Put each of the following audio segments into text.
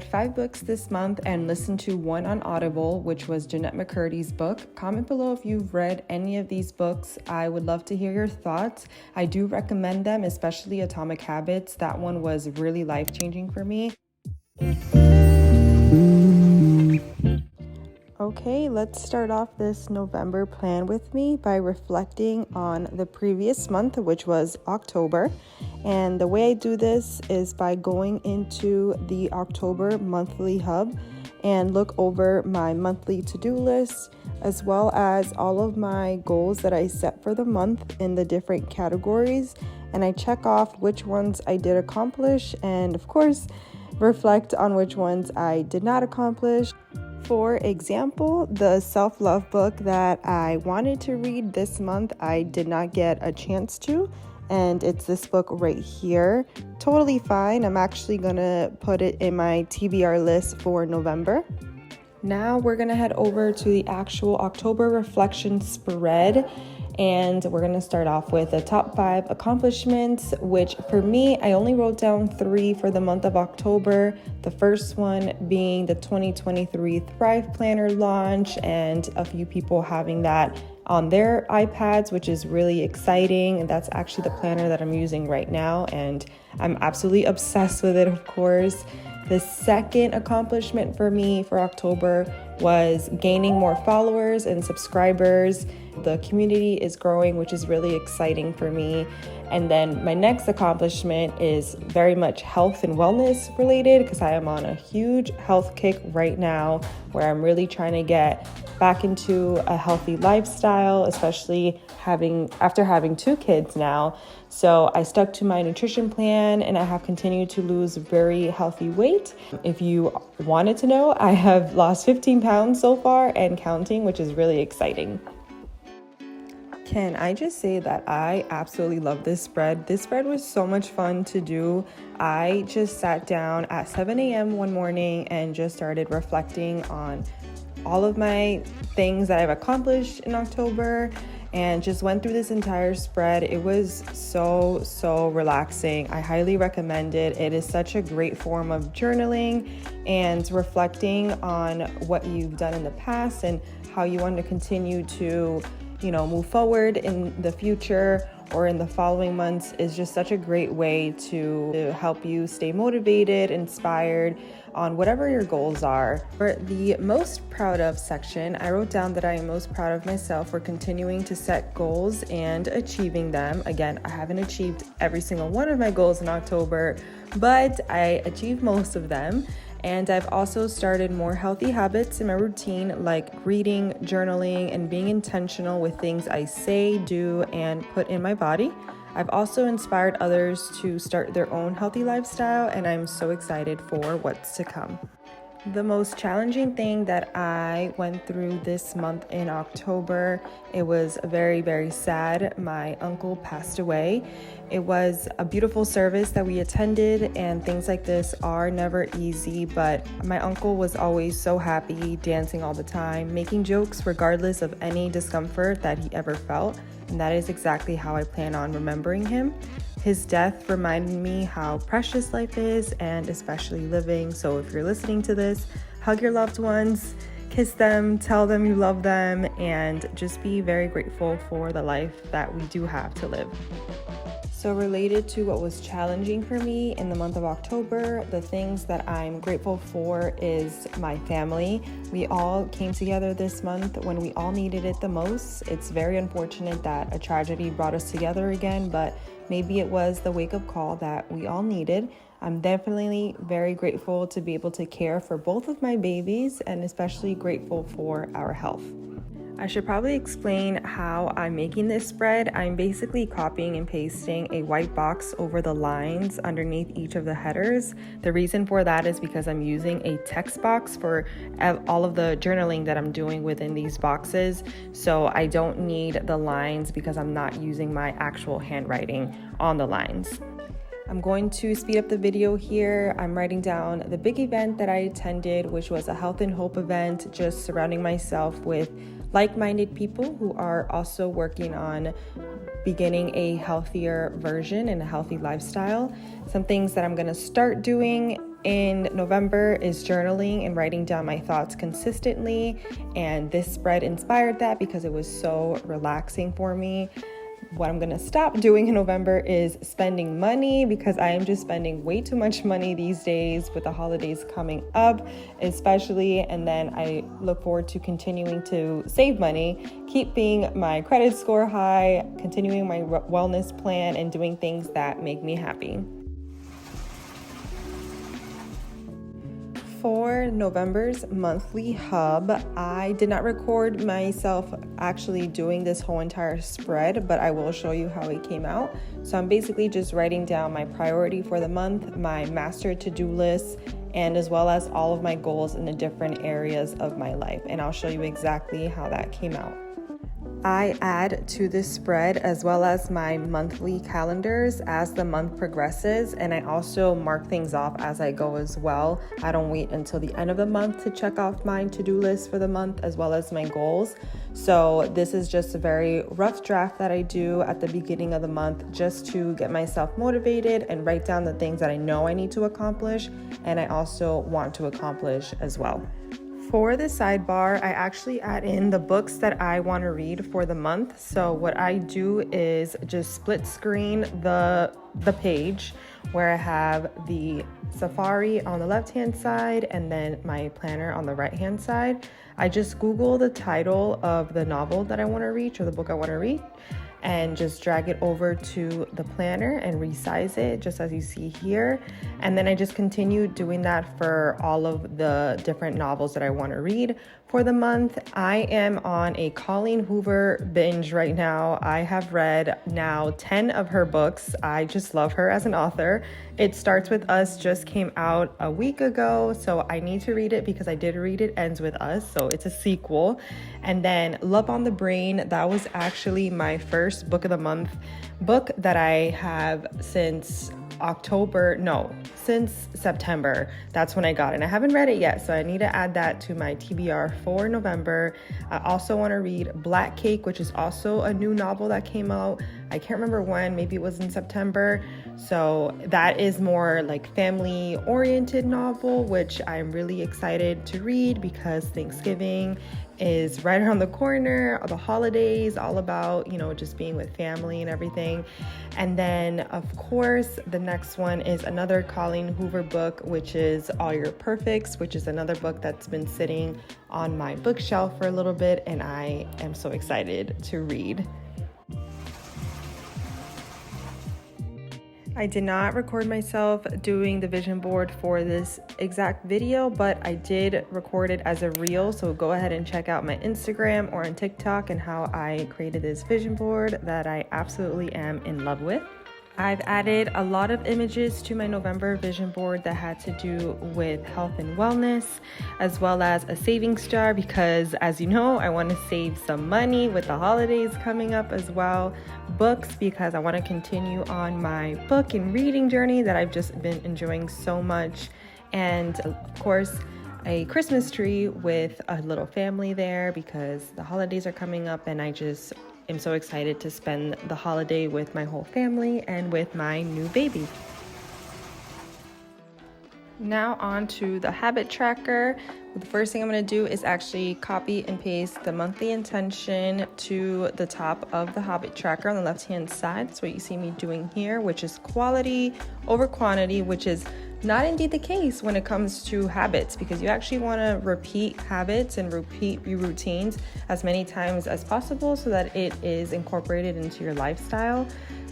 5 books this month and listened to one on Audible, which was Jeanette McCurdy's book. Comment below if you've read any of these books. I would love to hear your thoughts. I do recommend them, especially Atomic Habits. That one was really life-changing for me. Okay, let's start off this November plan with me by reflecting on the previous month, which was October. And the way I do this is by going into the October monthly hub and look over my monthly to-do list, as well as all of my goals that I set for the month in the different categories. And I check off which ones I did accomplish and, of course, reflect on which ones I did not accomplish. For example, the self-love book that I wanted to read this month, I did not get a chance to, and it's this book right here. Totally fine. I'm actually gonna put it in my TBR list for November. Now we're gonna head over to the actual October reflection spread. And we're going to start off with the top 5 accomplishments, which for me, I only wrote down 3 for the month of October. The first one being the 2023 Thrive Planner launch and a few people having that on their iPads, which is really exciting. And that's actually the planner that I'm using right now. And I'm absolutely obsessed with it, of course. The second accomplishment for me for October was gaining more followers and subscribers. The community is growing, which is really exciting for me. And then my next accomplishment is very much health and wellness related, because I am on a huge health kick right now where I'm really trying to get back into a healthy lifestyle, especially after having 2 kids now. So I stuck to my nutrition plan and I have continued to lose very healthy weight. If you wanted to know, I have lost 15 pounds so far and counting, which is really exciting. Can I just say that I absolutely love this spread? This spread was so much fun to do. I just sat down at 7 a.m. one morning and just started reflecting on all of my things that I've accomplished in October and just went through this entire spread. It was so relaxing. I highly recommend it. It is such a great form of journaling and reflecting on what you've done in the past and how you want to continue to move forward in the future or in the following months is just such a great way to help you stay motivated, inspired on whatever your goals are. For the most proud of section, I wrote down that I am most proud of myself for continuing to set goals and achieving them. Again, I haven't achieved every single one of my goals in October, but I achieved most of them. And I've also started more healthy habits in my routine, like reading, journaling, and being intentional with things I say, do, and put in my body. I've also inspired others to start their own healthy lifestyle, and I'm so excited for what's to come. The most challenging thing that I went through this month in October, it was very sad. My uncle passed away. It was a beautiful service that we attended, and things like this are never easy, but my uncle was always so happy, dancing all the time, making jokes regardless of any discomfort that he ever felt, and that is exactly how I plan on remembering him. His death reminded me how precious life is, and especially living. So if you're listening to this, hug your loved ones, kiss them, tell them you love them, and just be very grateful for the life that we do have to live. So related to what was challenging for me in the month of October, the things that I'm grateful for is my family. We all came together this month when we all needed it the most. It's very unfortunate that a tragedy brought us together again, but maybe it was the wake-up call that we all needed. I'm definitely very grateful to be able to care for both of my babies and especially grateful for our health. I should probably explain how I'm making this spread. I'm basically copying and pasting a white box over the lines underneath each of the headers. The reason for that is because I'm using a text box for all of the journaling that I'm doing within these boxes. So I don't need the lines because I'm not using my actual handwriting on the lines. I'm going to speed up the video here. I'm writing down the big event that I attended, which was a health and hope event, just surrounding myself with like-minded people who are also working on beginning a healthier version and a healthy lifestyle. Some things that I'm going to start doing in November is journaling and writing down my thoughts consistently, and this spread inspired that because it was so relaxing for me. What I'm gonna stop doing in November is spending money, because I am just spending way too much money these days with the holidays coming up, especially. And then I look forward to continuing to save money, keeping my credit score high, continuing my wellness plan, and doing things that make me happy. For November's monthly hub, I did not record myself actually doing this whole entire spread, but I will show you how it came out. So I'm basically just writing down my priority for the month, my master to-do list, and as well as all of my goals in the different areas of my life. And I'll show you exactly how that came out. I add to this spread as well as my monthly calendars as the month progresses, and I also mark things off as I go as well. I don't wait until the end of the month to check off my to-do list for the month as well as my goals. So this is just a very rough draft that I do at the beginning of the month just to get myself motivated and write down the things that I know I need to accomplish and I also want to accomplish as well. For the sidebar, I actually add in the books that I want to read for the month. So what I do is just split screen the page where I have the Safari on the left-hand side and then my planner on the right-hand side. I just Google the title of the novel that I want to read or the book I want to read, and just drag it over to the planner and resize it just as you see here. And then I just continue doing that for all of the different novels that I want to read for the month. I am on a Colleen Hoover binge right now. I have read now 10 of her books. I just love her as an author. It Starts With Us just came out a week ago, so I need to read it because I did read It Ends With Us, so it's a sequel. And then Love on the Brain, that was actually my first book of the month book that I have since September. That's when I got it. And I haven't read it yet, so I need to add that to my TBR for November. I also want to read Black Cake, which is also a new novel that came out. I can't remember when, maybe it was in September. So that is more like family oriented novel, which I'm really excited to read because Thanksgiving is right around the corner, the holidays, all about, just being with family and everything. And then of course, the next one is another Colleen Hoover book, which is All Your Perfects, which is another book that's been sitting on my bookshelf for a little bit, and I am so excited to read. I did not record myself doing the vision board for this exact video, but I did record it as a reel. So go ahead and check out my Instagram or on TikTok and how I created this vision board that I absolutely am in love with. I've added a lot of images to my November vision board that had to do with health and wellness, as well as a savings jar because, as you know, I want to save some money with the holidays coming up as well. Books, because I want to continue on my book and reading journey that I've just been enjoying so much. And of course, a Christmas tree with a little family there because the holidays are coming up and I just am so excited to spend the holiday with my whole family and with my new baby. Now on to the habit tracker. The first thing I'm going to do is actually copy and paste the monthly intention to the top of the habit tracker on the left hand side. That's what you see me doing here, which is quality over quantity, which is not indeed the case when it comes to habits, because you actually want to repeat habits and repeat your routines as many times as possible so that it is incorporated into your lifestyle.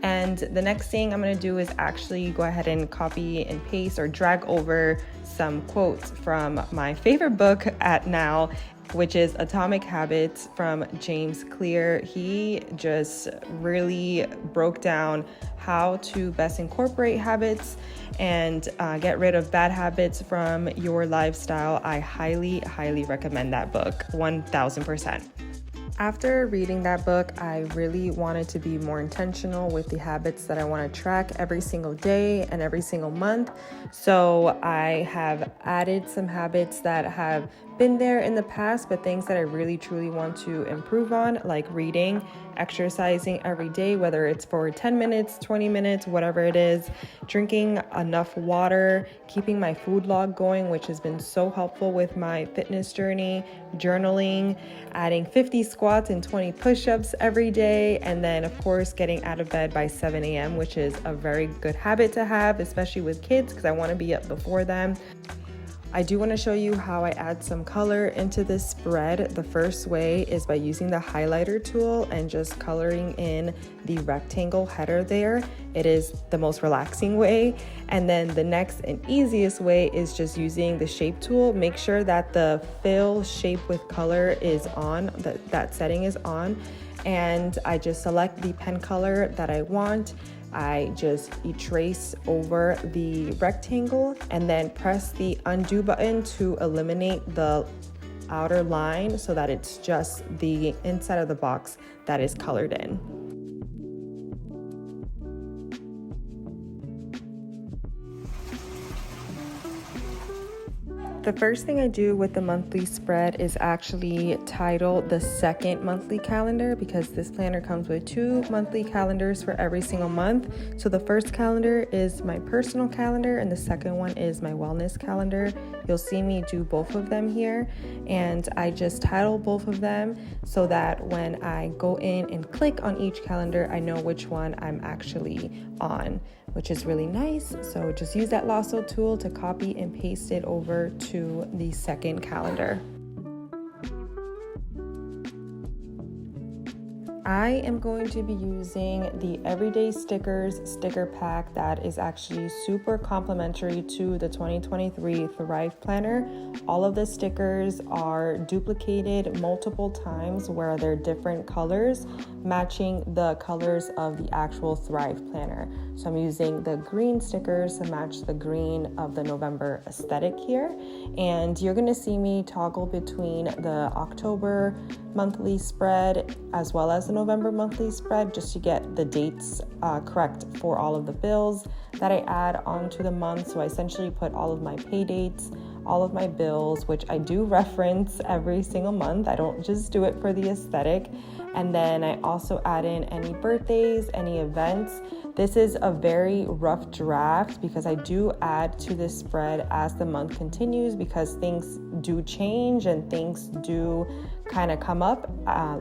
And the next thing I'm going to do is actually go ahead and copy and paste or drag over some quotes from my favorite book at now, which is Atomic Habits from James Clear. He just really broke down how to best incorporate habits and get rid of bad habits from your lifestyle. I highly, highly recommend that book, 1000%. After reading that book, I really wanted to be more intentional with the habits that I want to track every single day and every single month. So I have added some habits that have been there in the past, but things that I really truly want to improve on, like reading, exercising every day, whether it's for 10 minutes, 20 minutes, whatever it is, drinking enough water, keeping my food log going, which has been so helpful with my fitness journey, journaling, adding 50 squats and 20 push-ups every day, and then of course getting out of bed by 7 a.m., which is a very good habit to have, especially with kids, because I want to be up before them. I do want to show you how I add some color into this spread. The first way is by using the highlighter tool and just coloring in the rectangle header there. It is the most relaxing way. And then the next and easiest way is just using the shape tool. Make sure that the fill shape with color is on, that setting is on. And I just select the pen color that I want. I just trace over the rectangle and then press the undo button to eliminate the outer line so that it's just the inside of the box that is colored in. The first thing I do with the monthly spread is actually title the second monthly calendar, because this planner comes with 2 monthly calendars for every single month. So the first calendar is my personal calendar and the second one is my wellness calendar. You'll see me do both of them here, and I just title both of them so that when I go in and click on each calendar, I know which one I'm actually on, which is really nice. So just use that lasso tool to copy and paste it over to the second calendar. I am going to be using the Everyday Stickers sticker pack that is actually super complimentary to the 2023 Thrive Planner. All of the stickers are duplicated multiple times where they're different colors, matching the colors of the actual Thrive Planner. So I'm using the green stickers to match the green of the November aesthetic here. And you're gonna see me toggle between the October monthly spread as well as the November monthly spread, just to get the dates correct for all of the bills that I add onto the month. So I essentially put all of my pay dates, all of my bills, which I do reference every single month. I don't just do it for the aesthetic. And then I also add in any birthdays, any events. This is a very rough draft because I do add to this spread as the month continues, because things do change and things do kind of come up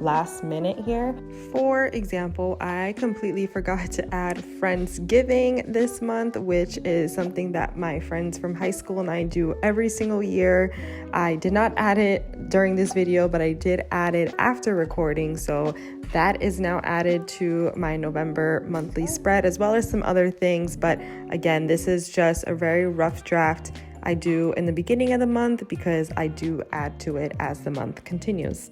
last minute here. For example, I completely forgot to add Friendsgiving this month, which is something that my friends from high school and I do every single year. I did not add it during this video, but I did add it after recording. So that is now added to my November monthly spread, as well as some other things. But again, this is just a very rough draft I do in the beginning of the month because I do add to it as the month continues.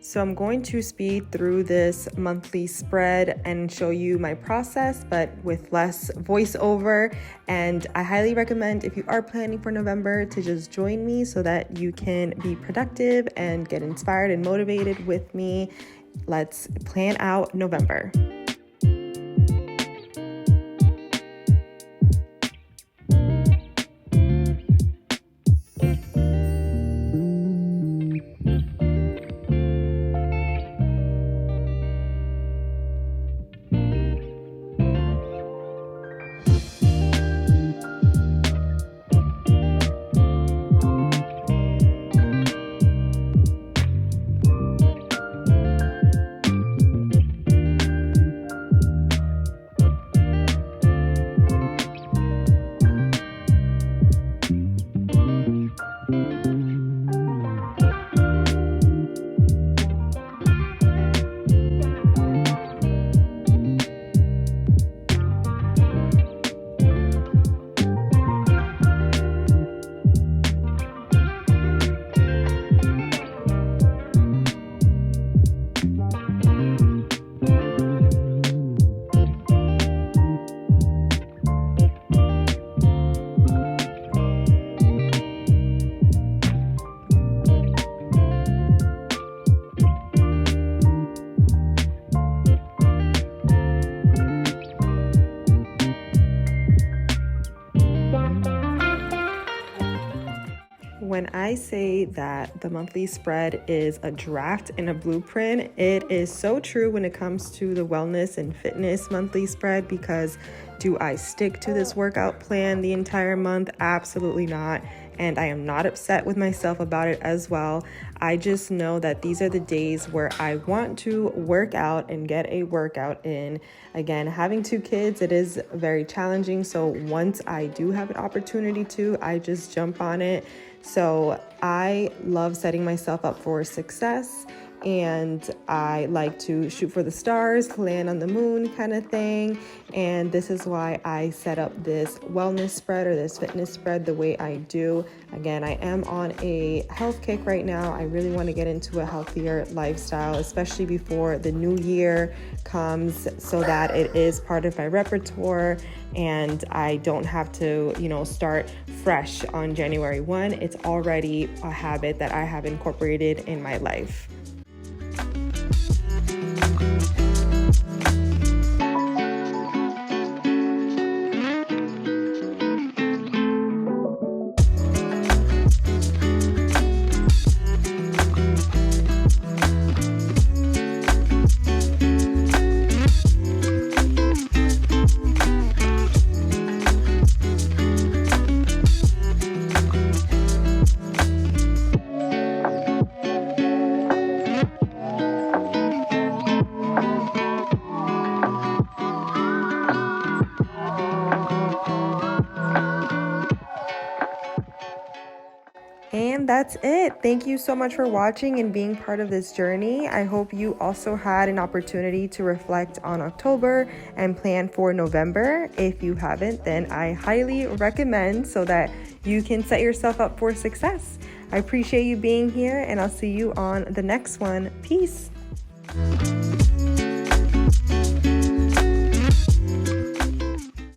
So I'm going to speed through this monthly spread and show you my process, but with less voiceover. And I highly recommend, if you are planning for November, to just join me so that you can be productive and get inspired and motivated with me. Let's plan out November. I say that the monthly spread is a draft and a blueprint, it is so true when it comes to the wellness and fitness monthly spread, because do I stick to this workout plan the entire month? Absolutely not. And I am not upset with myself about it as well. I just know that these are the days where I want to work out and get a workout in. Again, having 2 kids, it is very challenging. So once I do have an opportunity to, I just jump on it. So I love setting myself up for success. And I like to shoot for the stars, land on the moon kind of thing. And this is why I set up this wellness spread or this fitness spread the way I do. Again, I am on a health kick right now. I really want to get into a healthier lifestyle, especially before the new year comes, so that it is part of my repertoire and I don't have to, start fresh on January 1. It's already a habit that I have incorporated in my life. And that's it. Thank you so much for watching and being part of this journey. I hope you also had an opportunity to reflect on October and plan for November. If you haven't, then I highly recommend, so that you can set yourself up for success. I appreciate you being here, and I'll see you on the next one. Peace.